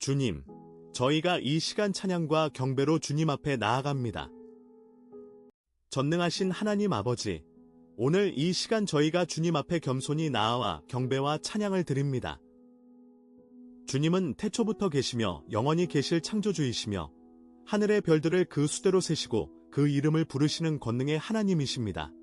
주님, 저희가 이 시간 찬양과 경배로 주님 앞에 나아갑니다. 전능하신 하나님 아버지, 오늘 이 시간 저희가 주님 앞에 겸손히 나아와 경배와 찬양을 드립니다. 주님은 태초부터 계시며 영원히 계실 창조주이시며 하늘의 별들을 그 수대로 세시고 그 이름을 부르시는 권능의 하나님이십니다.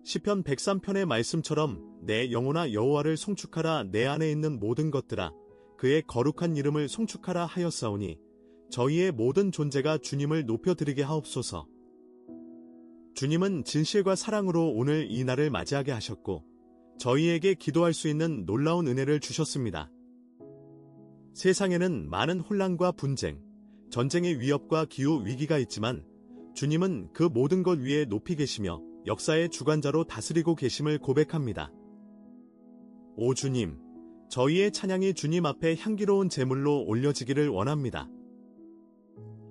시편 103편의 말씀처럼 내 영혼아 여호와를 송축하라, 내 안에 있는 모든 것들아 그의 거룩한 이름을 송축하라 하였사오니 저희의 모든 존재가 주님을 높여드리게 하옵소서. 주님은 진실과 사랑으로 오늘 이 날을 맞이하게 하셨고 저희에게 기도할 수 있는 놀라운 은혜를 주셨습니다. 세상에는 많은 혼란과 분쟁, 전쟁의 위협과 기후 위기가 있지만 주님은 그 모든 것 위에 높이 계시며 역사의 주관자로 다스리고 계심을 고백합니다. 오 주님, 저희의 찬양이 주님 앞에 향기로운 제물로 올려지기를 원합니다.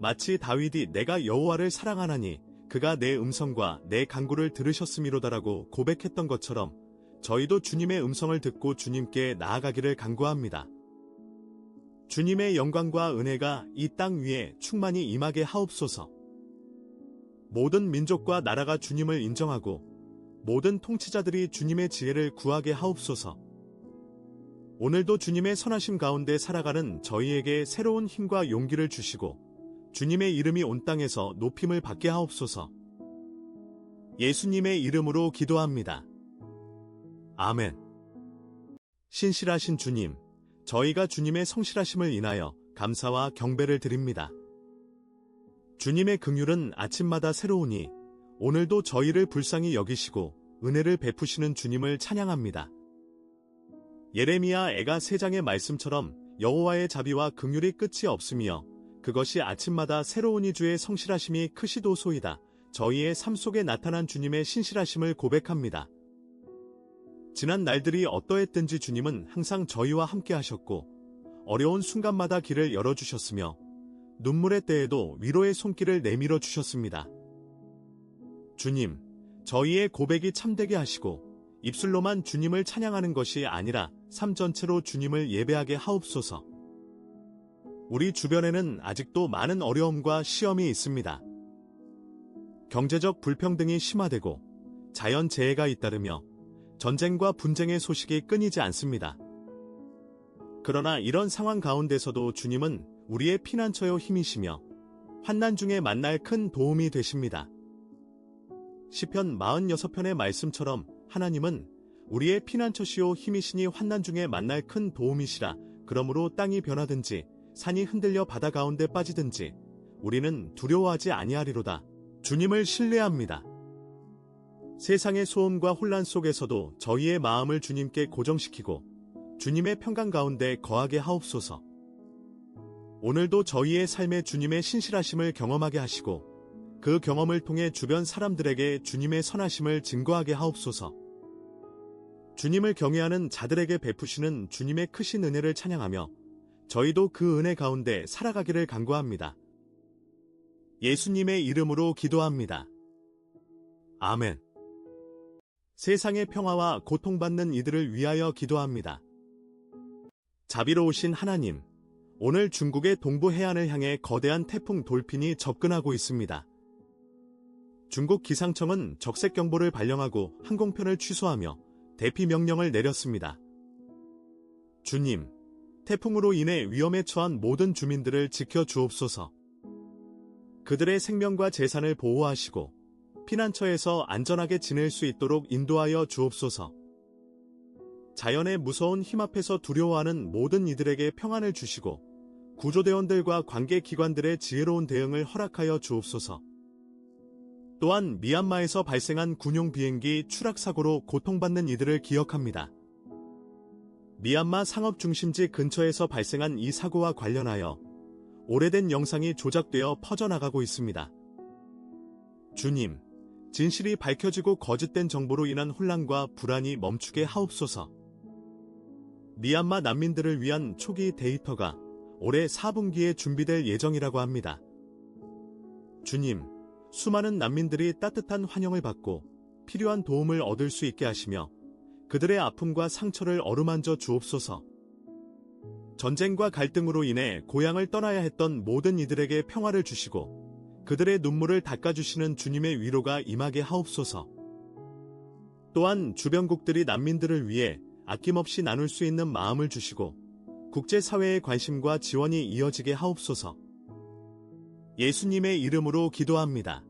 마치 다윗이 내가 여호와를 사랑하나니 그가 내 음성과 내 간구를 들으셨음이로다라고 고백했던 것처럼 저희도 주님의 음성을 듣고 주님께 나아가기를 간구합니다. 주님의 영광과 은혜가 이 땅 위에 충만히 임하게 하옵소서. 모든 민족과 나라가 주님을 인정하고 모든 통치자들이 주님의 지혜를 구하게 하옵소서. 오늘도 주님의 선하심 가운데 살아가는 저희에게 새로운 힘과 용기를 주시고 주님의 이름이 온 땅에서 높임을 받게 하옵소서. 예수님의 이름으로 기도합니다. 아멘. 신실하신 주님, 저희가 주님의 성실하심을 인하여 감사와 경배를 드립니다. 주님의 긍휼은 아침마다 새로우니 오늘도 저희를 불쌍히 여기시고 은혜를 베푸시는 주님을 찬양합니다. 예레미야 애가 3장의 말씀처럼 여호와의 자비와 긍휼이 끝이 없으며 그것이 아침마다 새로우니 주의 성실하심이 크시도소이다. 저희의 삶 속에 나타난 주님의 신실하심을 고백합니다. 지난 날들이 어떠했든지 주님은 항상 저희와 함께 하셨고 어려운 순간마다 길을 열어주셨으며 눈물의 때에도 위로의 손길을 내밀어 주셨습니다. 주님, 저희의 고백이 참되게 하시고 입술로만 주님을 찬양하는 것이 아니라 삶 전체로 주님을 예배하게 하옵소서. 우리 주변에는 아직도 많은 어려움과 시험이 있습니다. 경제적 불평등이 심화되고 자연재해가 잇따르며 전쟁과 분쟁의 소식이 끊이지 않습니다. 그러나 이런 상황 가운데서도 주님은 우리의 피난처요 힘이시며 환난 중에 만날 큰 도움이 되십니다. 시편 46편의 말씀처럼 하나님은 우리의 피난처시요 힘이시니 환난 중에 만날 큰 도움이시라. 그러므로 땅이 변하든지 산이 흔들려 바다 가운데 빠지든지 우리는 두려워하지 아니하리로다. 주님을 신뢰합니다. 세상의 소음과 혼란 속에서도 저희의 마음을 주님께 고정시키고 주님의 평강 가운데 거하게 하옵소서. 오늘도 저희의 삶에 주님의 신실하심을 경험하게 하시고 그 경험을 통해 주변 사람들에게 주님의 선하심을 증거하게 하옵소서. 주님을 경외하는 자들에게 베푸시는 주님의 크신 은혜를 찬양하며 저희도 그 은혜 가운데 살아가기를 간구합니다. 예수님의 이름으로 기도합니다. 아멘. 세상의 평화와 고통받는 이들을 위하여 기도합니다. 자비로우신 하나님, 오늘 중국의 동부 해안을 향해 거대한 태풍 돌핀이 접근하고 있습니다. 중국 기상청은 적색경보를 발령하고 항공편을 취소하며 대피 명령을 내렸습니다. 주님, 태풍으로 인해 위험에 처한 모든 주민들을 지켜주옵소서. 그들의 생명과 재산을 보호하시고 피난처에서 안전하게 지낼 수 있도록 인도하여 주옵소서. 자연의 무서운 힘 앞에서 두려워하는 모든 이들에게 평안을 주시고 구조대원들과 관계기관들의 지혜로운 대응을 허락하여 주옵소서. 또한 미얀마에서 발생한 군용 비행기 추락사고로 고통받는 이들을 기억합니다. 미얀마 상업중심지 근처에서 발생한 이 사고와 관련하여 오래된 영상이 조작되어 퍼져나가고 있습니다. 주님, 진실이 밝혀지고 거짓된 정보로 인한 혼란과 불안이 멈추게 하옵소서. 미얀마 난민들을 위한 초기 데이터가 올해 4분기에 준비될 예정이라고 합니다. 주님, 수많은 난민들이 따뜻한 환영을 받고 필요한 도움을 얻을 수 있게 하시며 그들의 아픔과 상처를 어루만져 주옵소서. 전쟁과 갈등으로 인해 고향을 떠나야 했던 모든 이들에게 평화를 주시고 그들의 눈물을 닦아주시는 주님의 위로가 임하게 하옵소서. 또한 주변국들이 난민들을 위해 아낌없이 나눌 수 있는 마음을 주시고 국제사회의 관심과 지원이 이어지게 하옵소서. 예수님의 이름으로 기도합니다.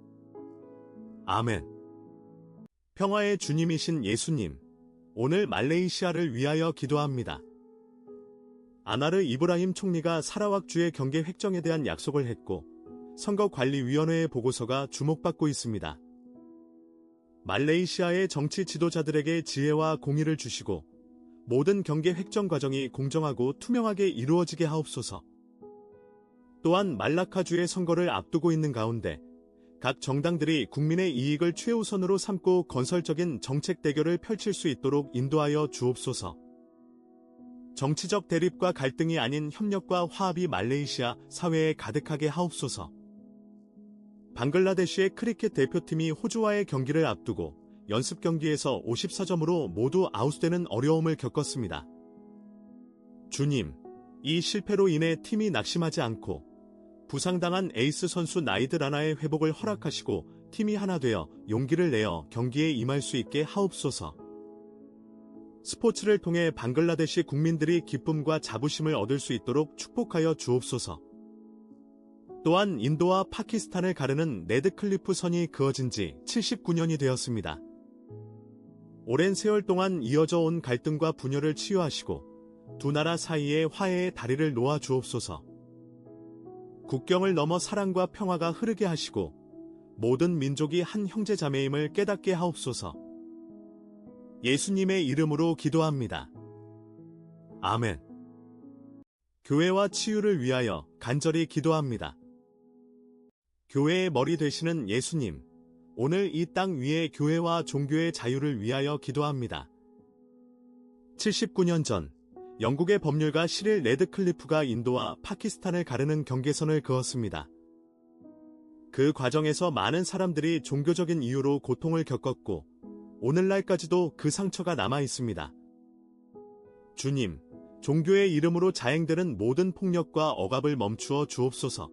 아멘. 평화의 주님이신 예수님, 오늘 말레이시아를 위하여 기도합니다. 아나르 이브라힘 총리가 사라왁주의 경계 획정에 대한 약속을 했고 선거관리위원회의 보고서가 주목받고 있습니다. 말레이시아의 정치 지도자들에게 지혜와 공의를 주시고 모든 경계 획정 과정이 공정하고 투명하게 이루어지게 하옵소서. 또한 말라카주의 선거를 앞두고 있는 가운데 각 정당들이 국민의 이익을 최우선으로 삼고 건설적인 정책 대결을 펼칠 수 있도록 인도하여 주옵소서. 정치적 대립과 갈등이 아닌 협력과 화합이 말레이시아 사회에 가득하게 하옵소서. 방글라데시의 크리켓 대표팀이 호주와의 경기를 앞두고 연습 경기에서 54점으로 모두 아웃되는 어려움을 겪었습니다. 주님, 이 실패로 인해 팀이 낙심하지 않고 부상당한 에이스 선수 나이드 라나의 회복을 허락하시고 팀이 하나 되어 용기를 내어 경기에 임할 수 있게 하옵소서. 스포츠를 통해 방글라데시 국민들이 기쁨과 자부심을 얻을 수 있도록 축복하여 주옵소서. 또한 인도와 파키스탄을 가르는 레드클리프 선이 그어진 지 79년이 되었습니다. 오랜 세월 동안 이어져 온 갈등과 분열을 치유하시고 두 나라 사이에 화해의 다리를 놓아 주옵소서. 국경을 넘어 사랑과 평화가 흐르게 하시고 모든 민족이 한 형제자매임을 깨닫게 하옵소서. 예수님의 이름으로 기도합니다. 아멘. 교회와 치유를 위하여 간절히 기도합니다. 교회의 머리 되시는 예수님, 오늘 이 땅 위에 교회와 종교의 자유를 위하여 기도합니다. 79년 전 영국의 법률가 시릴 레드클리프가 인도와 파키스탄을 가르는 경계선을 그었습니다. 그 과정에서 많은 사람들이 종교적인 이유로 고통을 겪었고 오늘날까지도 그 상처가 남아 있습니다. 주님, 종교의 이름으로 자행되는 모든 폭력과 억압을 멈추어 주옵소서.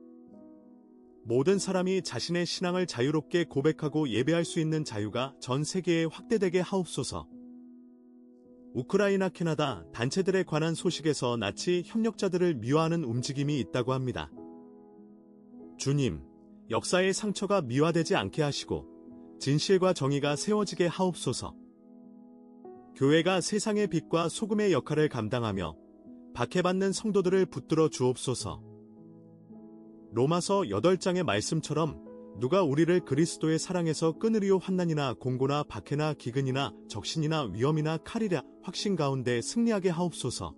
모든 사람이 자신의 신앙을 자유롭게 고백하고 예배할 수 있는 자유가 전 세계에 확대되게 하옵소서. 우크라이나 캐나다 단체들에 관한 소식에서 나치 협력자들을 미화하는 움직임이 있다고 합니다. 주님, 역사의 상처가 미화되지 않게 하시고 진실과 정의가 세워지게 하옵소서. 교회가 세상의 빛과 소금의 역할을 감당하며 박해받는 성도들을 붙들어 주옵소서. 로마서 8장의 말씀처럼 누가 우리를 그리스도의 사랑에서 끊으리요 환난이나 공고나 박해나 기근이나 적신이나 위험이나 칼이랴 확신 가운데 승리하게 하옵소서.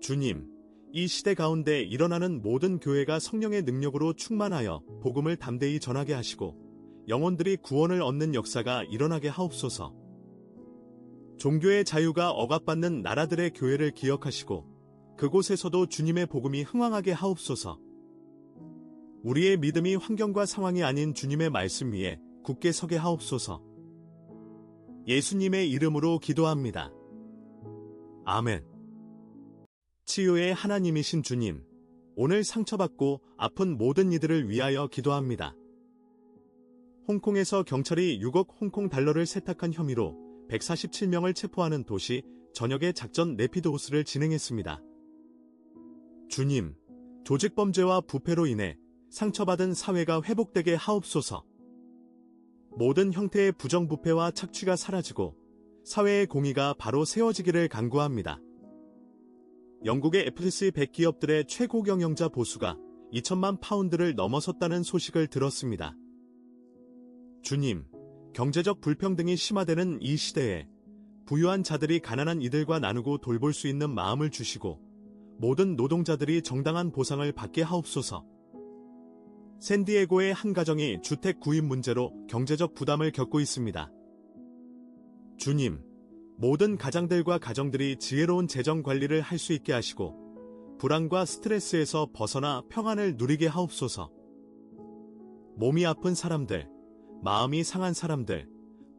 주님, 이 시대 가운데 일어나는 모든 교회가 성령의 능력으로 충만하여 복음을 담대히 전하게 하시고 영혼들이 구원을 얻는 역사가 일어나게 하옵소서. 종교의 자유가 억압받는 나라들의 교회를 기억하시고 그곳에서도 주님의 복음이 흥왕하게 하옵소서. 우리의 믿음이 환경과 상황이 아닌 주님의 말씀 위에 굳게 서게 하옵소서. 예수님의 이름으로 기도합니다. 아멘. 치유의 하나님이신 주님, 오늘 상처받고 아픈 모든 이들을 위하여 기도합니다. 홍콩에서 경찰이 6억 홍콩 달러를 세탁한 혐의로 147명을 체포하는 도시 전역의 작전 레피드호스를 진행했습니다. 주님, 조직범죄와 부패로 인해 상처받은 사회가 회복되게 하옵소서. 모든 형태의 부정부패와 착취가 사라지고 사회의 공의가 바로 세워지기를 간구합니다. 영국의 FTSE 100 기업들의 최고 경영자 보수가 2천만 파운드를 넘어섰다는 소식을 들었습니다. 주님, 경제적 불평등이 심화되는 이 시대에 부유한 자들이 가난한 이들과 나누고 돌볼 수 있는 마음을 주시고 모든 노동자들이 정당한 보상을 받게 하옵소서. 샌디에고의 한 가정이 주택 구입 문제로 경제적 부담을 겪고 있습니다. 주님, 모든 가장들과 가정들이 지혜로운 재정 관리를 할 수 있게 하시고 불안과 스트레스에서 벗어나 평안을 누리게 하옵소서. 몸이 아픈 사람들, 마음이 상한 사람들,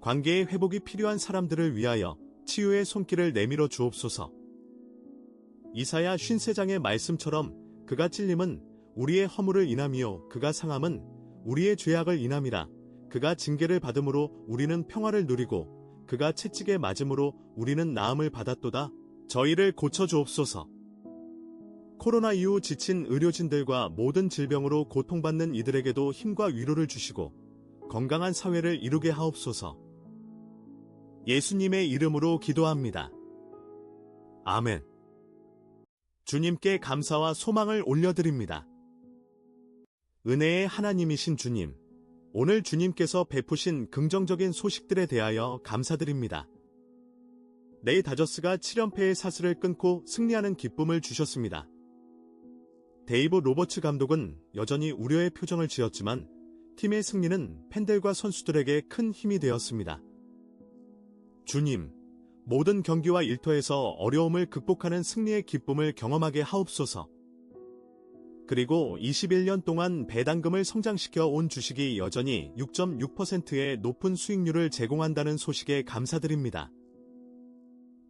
관계의 회복이 필요한 사람들을 위하여 치유의 손길을 내밀어 주옵소서. 이사야 53장의 말씀처럼 그가 찔림은 우리의 허물을 인함이요 그가 상함은 우리의 죄악을 인함이라. 그가 징계를 받음으로 우리는 평화를 누리고 그가 채찍에 맞음으로 우리는 나음을 받았도다. 저희를 고쳐주옵소서. 코로나 이후 지친 의료진들과 모든 질병으로 고통받는 이들에게도 힘과 위로를 주시고 건강한 사회를 이루게 하옵소서. 예수님의 이름으로 기도합니다. 아멘. 주님께 감사와 소망을 올려드립니다. 은혜의 하나님이신 주님, 오늘 주님께서 베푸신 긍정적인 소식들에 대하여 감사드립니다. 네이 다저스가 7연패의 사슬을 끊고 승리하는 기쁨을 주셨습니다. 데이브 로버츠 감독은 여전히 우려의 표정을 지었지만 팀의 승리는 팬들과 선수들에게 큰 힘이 되었습니다. 주님, 모든 경기와 일터에서 어려움을 극복하는 승리의 기쁨을 경험하게 하옵소서. 그리고 21년 동안 배당금을 성장시켜 온 주식이 여전히 6.6%의 높은 수익률을 제공한다는 소식에 감사드립니다.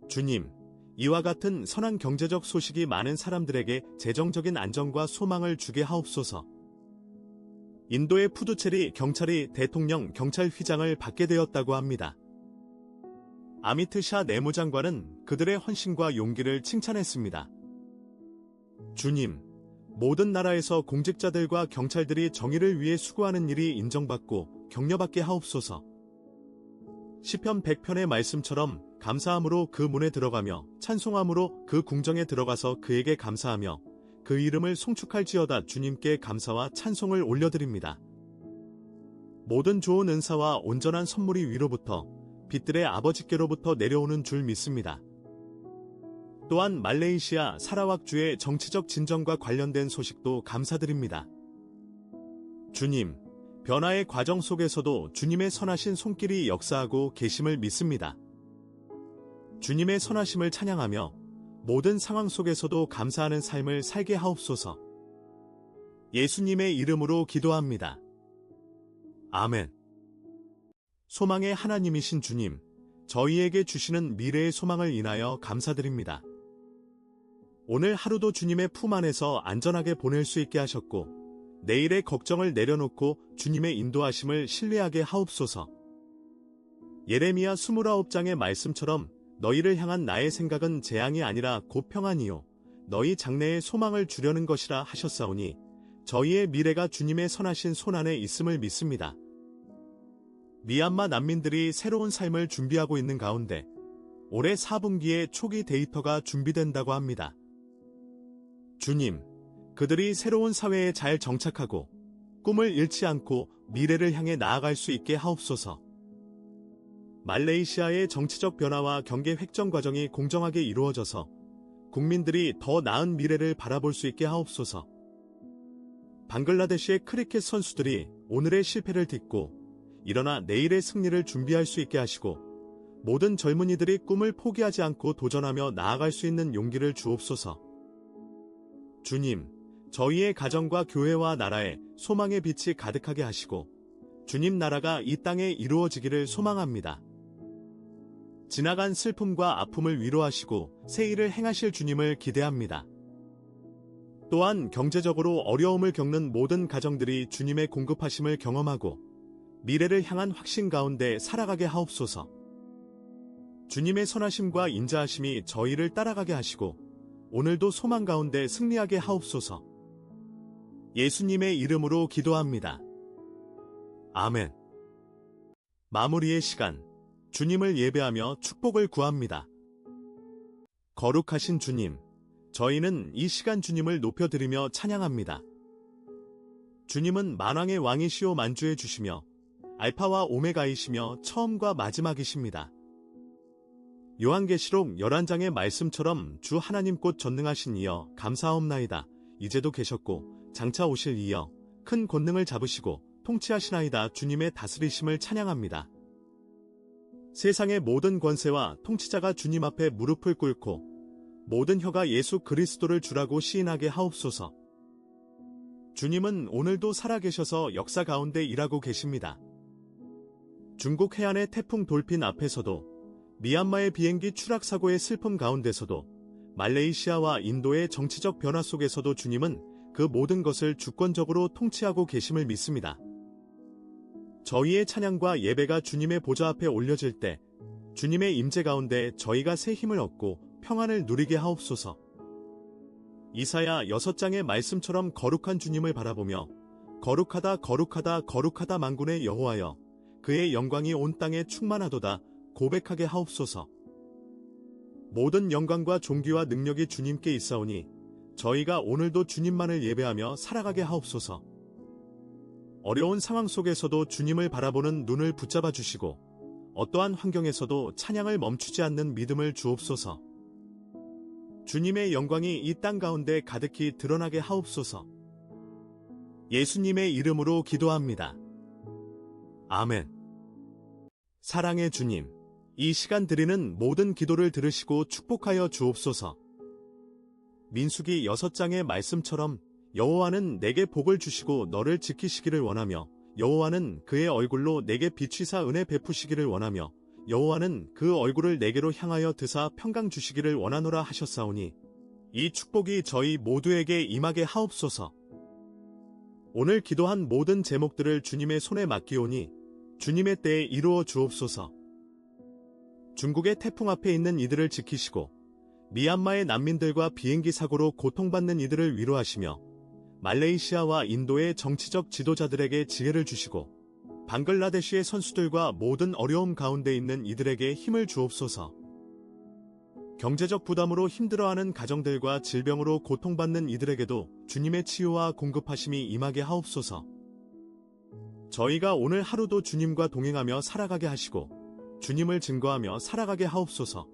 주님, 이와 같은 선한 경제적 소식이 많은 사람들에게 재정적인 안정과 소망을 주게 하옵소서. 인도의 푸두체리 경찰이 대통령 경찰휘장을 받게 되었다고 합니다. 아미트 샤 내무장관은 그들의 헌신과 용기를 칭찬했습니다. 주님, 모든 나라에서 공직자들과 경찰들이 정의를 위해 수고하는 일이 인정받고 격려받게 하옵소서. 시편 100편의 말씀처럼 감사함으로 그 문에 들어가며 찬송함으로 그 궁정에 들어가서 그에게 감사하며 그 이름을 송축할지어다. 주님께 감사와 찬송을 올려드립니다. 모든 좋은 은사와 온전한 선물이 위로부터 빛들의 아버지께로부터 내려오는 줄 믿습니다. 또한 말레이시아 사라왁주의 정치적 진정과 관련된 소식도 감사드립니다. 주님, 변화의 과정 속에서도 주님의 선하신 손길이 역사하고 계심을 믿습니다. 주님의 선하심을 찬양하며 모든 상황 속에서도 감사하는 삶을 살게 하옵소서. 예수님의 이름으로 기도합니다. 아멘. 소망의 하나님이신 주님, 저희에게 주시는 미래의 소망을 인하여 감사드립니다. 오늘 하루도 주님의 품 안에서 안전하게 보낼 수 있게 하셨고 내일의 걱정을 내려놓고 주님의 인도하심을 신뢰하게 하옵소서. 예레미야 29장의 말씀처럼 너희를 향한 나의 생각은 재앙이 아니라 곧 평안이요 너희 장래에 소망을 주려는 것이라 하셨사오니 저희의 미래가 주님의 선하신 손안에 있음을 믿습니다. 미얀마 난민들이 새로운 삶을 준비하고 있는 가운데 올해 4분기에 초기 데이터가 준비된다고 합니다. 주님, 그들이 새로운 사회에 잘 정착하고 꿈을 잃지 않고 미래를 향해 나아갈 수 있게 하옵소서. 말레이시아의 정치적 변화와 경계 획정 과정이 공정하게 이루어져서 국민들이 더 나은 미래를 바라볼 수 있게 하옵소서. 방글라데시의 크리켓 선수들이 오늘의 실패를 딛고 일어나 내일의 승리를 준비할 수 있게 하시고 모든 젊은이들이 꿈을 포기하지 않고 도전하며 나아갈 수 있는 용기를 주옵소서. 주님, 저희의 가정과 교회와 나라에 소망의 빛이 가득하게 하시고 주님 나라가 이 땅에 이루어지기를 소망합니다. 지나간 슬픔과 아픔을 위로하시고 새 일을 행하실 주님을 기대합니다. 또한 경제적으로 어려움을 겪는 모든 가정들이 주님의 공급하심을 경험하고 미래를 향한 확신 가운데 살아가게 하옵소서. 주님의 선하심과 인자하심이 저희를 따라가게 하시고 오늘도 소망 가운데 승리하게 하옵소서. 예수님의 이름으로 기도합니다. 아멘. 마무리의 시간, 주님을 예배하며 축복을 구합니다. 거룩하신 주님, 저희는 이 시간 주님을 높여드리며 찬양합니다. 주님은 만왕의 왕이시오 만주해 주시며 알파와 오메가이시며 처음과 마지막이십니다. 요한계시록 11장의 말씀처럼 주 하나님 곧 전능하신 이여 감사하옵나이다. 이제도 계셨고 장차 오실 이여 큰 권능을 잡으시고 통치하시나이다. 주님의 다스리심을 찬양합니다. 세상의 모든 권세와 통치자가 주님 앞에 무릎을 꿇고 모든 혀가 예수 그리스도를 주라고 시인하게 하옵소서. 주님은 오늘도 살아계셔서 역사 가운데 일하고 계십니다. 중국 해안의 태풍 돌핀 앞에서도 미얀마의 비행기 추락 사고의 슬픔 가운데서도 말레이시아와 인도의 정치적 변화 속에서도 주님은 그 모든 것을 주권적으로 통치하고 계심을 믿습니다. 저희의 찬양과 예배가 주님의 보좌 앞에 올려질 때 주님의 임재 가운데 저희가 새 힘을 얻고 평안을 누리게 하옵소서. 이사야 6장의 말씀처럼 거룩한 주님을 바라보며 거룩하다 거룩하다 거룩하다 만군의 여호와여, 그의 영광이 온 땅에 충만하도다 고백하게 하옵소서. 모든 영광과 존귀와 능력이 주님께 있사오니 저희가 오늘도 주님만을 예배하며 살아가게 하옵소서. 어려운 상황 속에서도 주님을 바라보는 눈을 붙잡아 주시고 어떠한 환경에서도 찬양을 멈추지 않는 믿음을 주옵소서. 주님의 영광이 이 땅 가운데 가득히 드러나게 하옵소서. 예수님의 이름으로 기도합니다. 아멘. 사랑의 주님, 이 시간 드리는 모든 기도를 들으시고 축복하여 주옵소서. 민수기 6장의 말씀처럼 여호와는 내게 복을 주시고 너를 지키시기를 원하며 여호와는 그의 얼굴로 내게 비추사 은혜 베푸시기를 원하며 여호와는 그 얼굴을 내게로 향하여 드사 평강 주시기를 원하노라 하셨사오니 이 축복이 저희 모두에게 임하게 하옵소서. 오늘 기도한 모든 제목들을 주님의 손에 맡기오니 주님의 때에 이루어 주옵소서. 중국의 태풍 앞에 있는 이들을 지키시고 미얀마의 난민들과 비행기 사고로 고통받는 이들을 위로하시며 말레이시아와 인도의 정치적 지도자들에게 지혜를 주시고 방글라데시의 선수들과 모든 어려움 가운데 있는 이들에게 힘을 주옵소서. 경제적 부담으로 힘들어하는 가정들과 질병으로 고통받는 이들에게도 주님의 치유와 공급하심이 임하게 하옵소서. 저희가 오늘 하루도 주님과 동행하며 살아가게 하시고 주님을 증거하며 살아가게 하옵소서.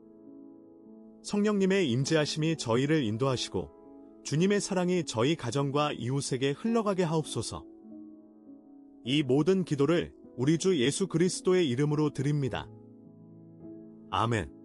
성령님의 임재하심이 저희를 인도하시고 주님의 사랑이 저희 가정과 이웃에게 흘러가게 하옵소서. 이 모든 기도를 우리 주 예수 그리스도의 이름으로 드립니다. 아멘.